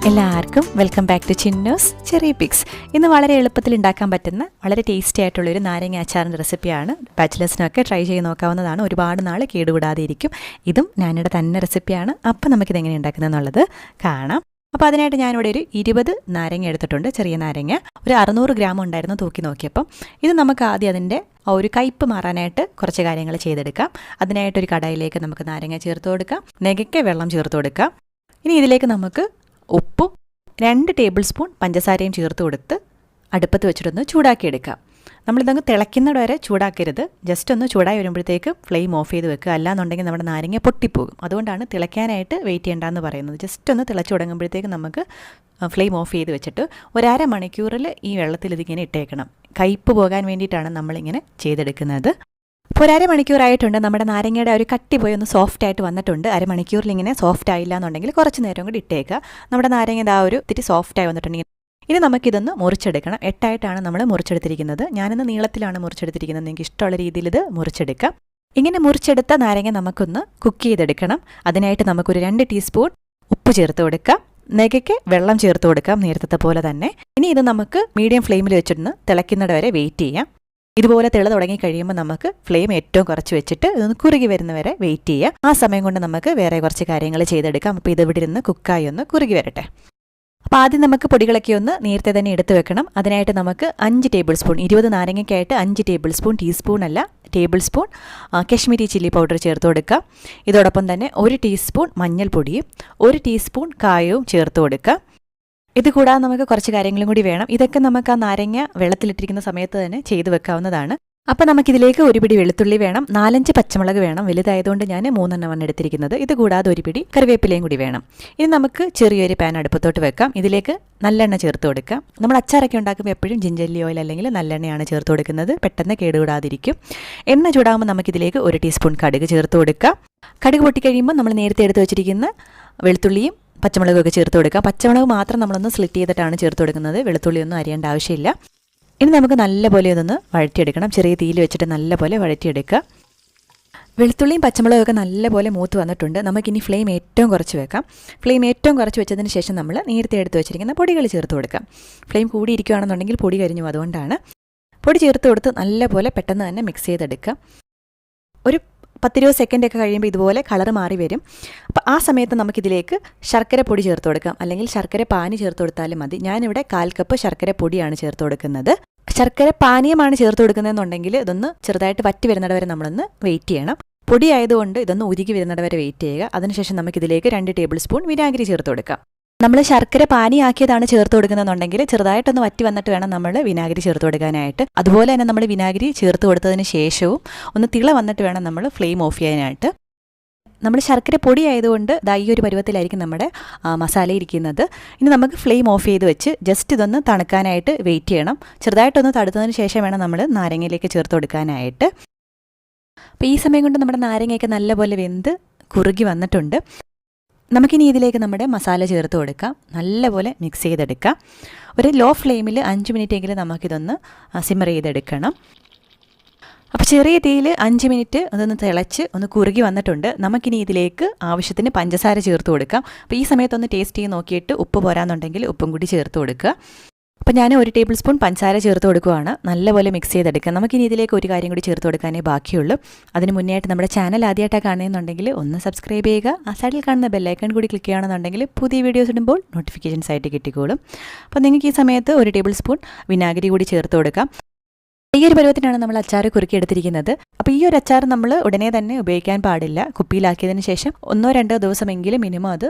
എല്ലാവർക്കും welcome back to Chinnoos ചെറിയപിക്സ്. ഇന്ന് വളരെ എളുപ്പത്തിൽ ഉണ്ടാക്കാൻ പറ്റുന്ന വളരെ ടേസ്റ്റി ആയിട്ടുള്ളൊരു നാരങ്ങ അച്ചാറിൻ്റെ റെസിപ്പിയാണ്. ബാച്ചിലേഴ്സിനൊക്കെ ട്രൈ ചെയ്ത് നോക്കാവുന്നതാണ്. ഒരുപാട് നാൾ കേടുകൂടാതെ ഇരിക്കും. ഇതും ഞാനിവിടെ തന്നെ റെസിപ്പിയാണ്. അപ്പം നമുക്കിത് എങ്ങനെ ഉണ്ടാക്കുന്നതെന്നുള്ളത് കാണാം. അപ്പോൾ അതിനായിട്ട് ഞാനിവിടെ ഒരു 20 നാരങ്ങ എടുത്തിട്ടുണ്ട്. ചെറിയ നാരങ്ങ ഒരു 600 ഗ്രാം ഉണ്ടായിരുന്നു തൂക്കി നോക്കിയപ്പം. ഇത് നമുക്ക് ആദ്യം അതിൻ്റെ ഒരു കയ്പ്പ് മാറാനായിട്ട് കുറച്ച് കാര്യങ്ങൾ ചെയ്തെടുക്കാം. അതിനായിട്ടൊരു കടായിലേക്ക് നമുക്ക് നാരങ്ങ ചേർത്ത് കൊടുക്കാം. നെകയ്ക്ക് വെള്ളം ചേർത്ത് കൊടുക്കാം. ഇനി ഇതിലേക്ക് നമുക്ക് ഉപ്പും 2 ടേബിൾ സ്പൂൺ പഞ്ചസാരയും ചേർത്ത് കൊടുത്ത് അടുപ്പത്ത് വെച്ചിട്ടൊന്ന് ചൂടാക്കിയെടുക്കാം. നമ്മളിതങ്ങ് തിളയ്ക്കുന്നത് വരെ ചൂടാക്കരുത്. ജസ്റ്റ് ഒന്ന് ചൂടായി വരുമ്പോഴത്തേക്ക് ഫ്ലെയിം ഓഫ് ചെയ്ത് വെക്കുക. അല്ലാന്നുണ്ടെങ്കിൽ നമ്മുടെ നാരങ്ങ പൊട്ടിപ്പോകും. അതുകൊണ്ടാണ് തിളയ്ക്കാനായിട്ട് വെയിറ്റ് ചെയ്യേണ്ടതെന്ന് പറയുന്നത്. ജസ്റ്റ് ഒന്ന് തിളച്ച് തുടങ്ങുമ്പോഴത്തേക്ക് നമുക്ക് ഫ്ലെയിം ഓഫ് ചെയ്ത് വെച്ചിട്ട് ഒരു അരമണിക്കൂറിൽ ഈ വെള്ളത്തിൽ ഇതിങ്ങനെ ഇട്ടേക്കണം. കയ്പ്പ് പോകാൻ വേണ്ടിയിട്ടാണ് നമ്മളിങ്ങനെ ചെയ്തെടുക്കുന്നത്. അപ്പോൾ ഒരു അരമണിക്കൂറായിട്ടുണ്ട്. നമ്മുടെ നാരങ്ങയുടെ ഒരു കട്ടി പോയി ഒന്ന് സോഫ്റ്റ് ആയിട്ട് വന്നിട്ടുണ്ട്. അരമണിക്കൂറിൽ ഇങ്ങനെ സോഫ്റ്റ് ആയില്ല എന്നുണ്ടെങ്കിൽ കുറച്ച് നേരം കൂടി ഇട്ടേക്കുക. നമ്മുടെ നാരങ്ങയുടെ ആ ഒരു ഇത്തിരി സോഫ്റ്റായി വന്നിട്ടുണ്ടെങ്കിൽ ഇനി നമുക്കിതൊന്ന് മുറിച്ചെടുക്കണം. 8ആയിട്ടാണ് നമ്മൾ മുറിച്ചെടുത്തിരിക്കുന്നത്. ഞാനിന്ന് നീളത്തിലാണ് മുറിച്ചെടുത്തിരിക്കുന്നത്. നിങ്ങൾക്ക് ഇഷ്ടമുള്ള രീതിയിൽ ഇത് മുറിച്ചെടുക്കാം. ഇങ്ങനെ മുറിച്ചെടുത്ത നാരങ്ങ നമുക്കൊന്ന് കുക്ക് ചെയ്തെടുക്കണം. അതിനായിട്ട് നമുക്കൊരു 2 ടീസ്പൂൺ ഉപ്പ് ചേർത്ത് കൊടുക്കാം. നെകയ്ക്ക് വെള്ളം ചേർത്ത് കൊടുക്കാം നേരത്തെ പോലെ തന്നെ. ഇനി ഇത് നമുക്ക് മീഡിയം ഫ്ലെയിമിൽ വെച്ചിട്ട് തിളയ്ക്കുന്നത് വരെ വെയിറ്റ് ചെയ്യാം. ഇതുപോലെ തിള തുടങ്ങി കഴിയുമ്പോൾ നമുക്ക് ഫ്ലെയിം ഏറ്റവും കുറച്ച് വെച്ചിട്ട് ഇതൊന്ന് കുറുകി വരുന്നവരെ വെയിറ്റ് ചെയ്യുക. ആ സമയം കൊണ്ട് നമുക്ക് വേറെ കുറച്ച് കാര്യങ്ങൾ ചെയ്തെടുക്കാം. അപ്പോൾ ഇത് ഇവിടെ ഇരുന്ന് കുക്കായി ഒന്ന് കുറുകി വരട്ടെ. അപ്പോൾ ആദ്യം നമുക്ക് പൊടികളൊക്കെ ഒന്ന് നേരത്തെ തന്നെ എടുത്ത് വെക്കണം. അതിനായിട്ട് നമുക്ക് 5 table spoon 20 നാരങ്ങയ്ക്കായിട്ട് 5 table spoon table spoon Kashmiri chilli powder ചേർത്ത് കൊടുക്കുക. ഇതോടൊപ്പം തന്നെ 1 ടീസ്പൂൺ മഞ്ഞൾപ്പൊടിയും 1 ടീസ്പൂൺ കായവും ചേർത്ത് കൊടുക്കുക. ഇത് കൂടാതെ നമുക്ക് കുറച്ച് കാര്യങ്ങളും കൂടി വേണം. ഇതൊക്കെ നമുക്ക് ആ നാരങ്ങ വെള്ളത്തിലിട്ടിരിക്കുന്ന സമയത്ത് തന്നെ ചെയ്ത് വെക്കാവുന്നതാണ്. അപ്പോൾ നമുക്കിതിലേക്ക് ഒരു പിടി വെളുത്തുള്ളി വേണം. 4-5 പച്ചമുളക് വേണം. വലുതായതുകൊണ്ട് ഞാൻ 3 എണ്ണമാണ് എടുത്തിരിക്കുന്നത്. ഇത് കൂടാതെ ഒരു പിടി കറിവേപ്പിലയും കൂടി വേണം. ഇനി നമുക്ക് ചെറിയൊരു പാൻ അടുപ്പത്തോട്ട് വെക്കാം. ഇതിലേക്ക് നല്ലെണ്ണ ചേർത്ത് കൊടുക്കാം. നമ്മൾ അച്ചാറൊക്കെ ഉണ്ടാക്കുമ്പോൾ എപ്പോഴും ജിഞ്ചല്ലി ഓയിൽ അല്ലെങ്കിൽ നല്ലെണ്ണയാണ് ചേർത്ത് കൊടുക്കുന്നത്. പെട്ടെന്ന് കേടുകൂടാതിരിക്കും. എണ്ണ ചൂടാകുമ്പോൾ നമുക്കിതിലേക്ക് 1 ടീസ്പൂൺ കടുക് ചേർത്ത് കൊടുക്കാം. കടുക് പൊട്ടിക്കഴിയുമ്പോൾ നമ്മൾ നേരത്തെ എടുത്ത് വെച്ചിരിക്കുന്ന വെളുത്തുള്ളിയും പച്ചമുളകൊക്കെ ചേർത്ത് കൊടുക്കുക. പച്ചമുളക് മാത്രം നമ്മളൊന്ന് സ്ലിറ്റ് ചെയ്തിട്ടാണ് ചേർത്ത് കൊടുക്കുന്നത്. വെളുത്തുള്ളിയൊന്നും അരിയേണ്ട ആവശ്യമില്ല. ഇനി നമുക്ക് നല്ലപോലെ ഇതൊന്ന് വഴറ്റിയെടുക്കണം. ചെറിയ തീയിൽ വെച്ചിട്ട് നല്ലപോലെ വഴറ്റിയെടുക്കുക. വെളുത്തുള്ളിയും പച്ചമുളകൊക്കെ നല്ലപോലെ മൂത്ത് വന്നിട്ടുണ്ട്. നമുക്കിനി ഫ്ലെയിം ഏറ്റവും കുറച്ച് വെക്കാം. ഫ്ലെയിം ഏറ്റവും കുറച്ച് വെച്ചതിന് ശേഷം നമ്മൾ നേരത്തെ എടുത്ത് വെച്ചിരിക്കുന്ന പൊടികൾ ചേർത്ത് കൊടുക്കാം. ഫ്ലെയിം കൂടിയിരിക്കുകയാണെന്നുണ്ടെങ്കിൽ പൊടി കരിഞ്ഞു. അതുകൊണ്ടാണ് പൊടി ചേർത്ത് കൊടുത്ത് നല്ലപോലെ പെട്ടെന്ന് തന്നെ മിക്സ് ചെയ്തെടുക്കുക. ഒരു 10-20 സെക്കൻഡൊക്കെ കഴിയുമ്പോൾ ഇതുപോലെ കളർ മാറി വരും. അപ്പോൾ ആ സമയത്ത് നമുക്കിതിലേക്ക് ശർക്കര പൊടി ചേർത്ത് കൊടുക്കാം. അല്ലെങ്കിൽ ശർക്കര പാനി ചേർത്ത് കൊടുത്താലും മതി. ഞാനിവിടെ 1/4 കപ്പ് ശർക്കര പൊടിയാണ് ചേർത്ത് കൊടുക്കുന്നത്. ശർക്കര പാനീയമാണ് ചേർത്ത് കൊടുക്കുന്നതെന്നുണ്ടെങ്കിൽ ഇതൊന്ന് ചെറുതായിട്ട് വറ്റി വരുന്നിട വരെ നമ്മളൊന്ന് വെയിറ്റ് ചെയ്യണം. പൊടി ആയതുകൊണ്ട് ഇതൊന്ന് ഉരുകി വരുന്നിട വരെ വെയിറ്റ് ചെയ്യുക. അതിനുശേഷം നമുക്കിതിലേക്ക് 2 ടേബിൾ സ്പൂൺ വിനാഗിരി ചേർത്ത് കൊടുക്കാം. നമ്മൾ ശർക്കര പാനിയാക്കിയതാണ് ചേർത്ത് കൊടുക്കുന്നതെന്നുണ്ടെങ്കിൽ ചെറുതായിട്ടൊന്ന് വറ്റി വന്നിട്ട് വേണം നമ്മൾ വിനാഗിരി ചേർത്ത് കൊടുക്കാനായിട്ട്. അതുപോലെ തന്നെ നമ്മൾ വിനാഗിരി ചേർത്ത് കൊടുത്തതിന് ശേഷവും ഒന്ന് തിള വന്നിട്ട് വേണം നമ്മൾ ഫ്ലെയിം ഓഫ് ചെയ്യാനായിട്ട്. നമ്മൾ ശർക്കര പൊടി ആയതുകൊണ്ട് ഈ ഒരു പരുവത്തിലായിരിക്കും നമ്മുടെ മസാല ഇരിക്കുന്നത്. ഇനി നമുക്ക് ഫ്ലെയിം ഓഫ് ചെയ്ത് വെച്ച് ജസ്റ്റ് ഇതൊന്ന് തണുക്കാനായിട്ട് വെയിറ്റ് ചെയ്യണം. ചെറുതായിട്ടൊന്ന് തണുത്തതിന് ശേഷം വേണം നമ്മൾ നാരങ്ങയിലേക്ക് ചേർത്ത് കൊടുക്കാനായിട്ട്. അപ്പോൾ ഈ സമയം കൊണ്ട് നമ്മുടെ നാരങ്ങയൊക്കെ നല്ലപോലെ വെന്ത് കുറുകി വന്നിട്ടുണ്ട്. നമുക്കിനി ഇതിലേക്ക് നമ്മുടെ മസാല ചേർത്ത് കൊടുക്കാം. നല്ലപോലെ മിക്സ് ചെയ്തെടുക്കാം. ഒരു ലോ ഫ്ലെയിമിൽ 5 മിനിറ്റെങ്കിലും നമുക്കിതൊന്ന് സിമ്മർ ചെയ്തെടുക്കണം. അപ്പോൾ ചെറിയ തീയിൽ 5 മിനിറ്റ് അതൊന്ന് തിളച്ച് ഒന്ന് കുറുകി വന്നിട്ടുണ്ട്. നമുക്കിനി ഇതിലേക്ക് ആവശ്യത്തിന് പഞ്ചസാര ചേർത്ത് കൊടുക്കാം. അപ്പോൾ ഈ സമയത്തൊന്ന് ടേസ്റ്റ് ചെയ്ത് നോക്കിയിട്ട് ഉപ്പ് പോരാന്നുണ്ടെങ്കിൽ ഉപ്പും കൂടി ചേർത്ത് കൊടുക്കുക. അപ്പോൾ ഞാൻ 1 ടേബിൾ സ്പൂൺ പഞ്ചസാര ചേർത്ത് കൊടുക്കുകയാണ്. നല്ലപോലെ മിക്സ് ചെയ്തെടുക്കുക. നമുക്കിനി ഇതിലേക്ക് ഒരു കാര്യം കൂടി ചേർത്ത് കൊടുക്കാനേ ബാക്കിയുള്ളൂ. അതിന് മുന്നേ ആയിട്ട് നമ്മുടെ ചാനൽ ആദ്യമായിട്ടാണ് കാണുന്നുണ്ടെങ്കിൽ ഒന്ന് സബ്സ്ക്രൈബ് ചെയ്യുക. ആ സൈഡിൽ കാണുന്ന ബെല്ലൈക്കൺ കൂടി ക്ലിക്ക് ചെയ്യുകയാണെന്നുണ്ടെങ്കിൽ പുതിയ വീഡിയോസ് ഇടുമ്പോൾ നോട്ടിഫിക്കേഷൻസ് ആയിട്ട് കിട്ടിക്കോളും. അപ്പോൾ നിങ്ങൾക്ക് ഈ സമയത്ത് 1 ടേബിൾ സ്പൂൺ വിനാഗിരി കൂടി ചേർത്ത് കൊടുക്കാം. ഈ ഒരു പരുവത്തിനാണ് നമ്മൾ അച്ചാർ കുറുക്കി എടുത്തിരിക്കുന്നത്. അപ്പോൾ ഈ ഒരു അച്ചാർ നമ്മൾ ഉടനെ തന്നെ ഉപയോഗിക്കാൻ പാടില്ല. കുപ്പിയിലാക്കിയതിന് ശേഷം 1-2 ദിവസമെങ്കിലും മിനിമം അത്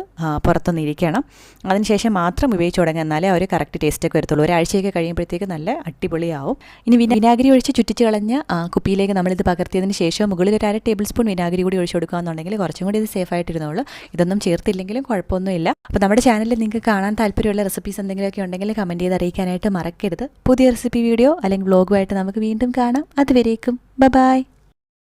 പുറത്തുനിന്നിരിക്കണം. അതിനുശേഷം മാത്രം ഉപയോഗിച്ച് തുടങ്ങുക. എന്നാലേ ഒരു കറക്റ്റ് ടേസ്റ്റൊക്കെ വരത്തുള്ളൂ. ഒരാഴ്ചയൊക്കെ കഴിയുമ്പോഴത്തേക്ക് നല്ല അടിപൊളിയാവും. ഇനി വിനാഗിരി ഒഴിച്ച് ചുറ്റിച്ച് കളഞ്ഞ കുപ്പിയിലേക്ക് നമ്മളിത് പകർത്തിയതിന് ശേഷം മുകളിൽ ഒരു 1/2 ടേബിൾ സ്പൂൺ വിനാഗിരി കൂടി ഒഴിച്ച് കൊടുക്കുകയെന്നുണ്ടെങ്കിൽ കുറച്ചും കൂടി ഇത് സേഫായിട്ടിരുന്നുള്ളൂ. ഇതൊന്നും ചേർത്തില്ലെങ്കിലും കുഴപ്പമൊന്നുമില്ല. അപ്പോൾ നമ്മുടെ ചാനലിൽ നിങ്ങൾക്ക് കാണാൻ താല്പര്യമുള്ള റെസിപ്പീസ് എന്തെങ്കിലുമൊക്കെ ഉണ്ടെങ്കിൽ കമൻറ്റ് ചെയ്ത് അറിയിക്കാനായിട്ട് മറക്കരുത്. പുതിയ റെസിപ്പി വീഡിയോ അല്ലെങ്കിൽ വ്ലോഗുമായിട്ട് നമുക്ക് വീണ്ടും കാണാം. അതുവരേക്കും ബൈ.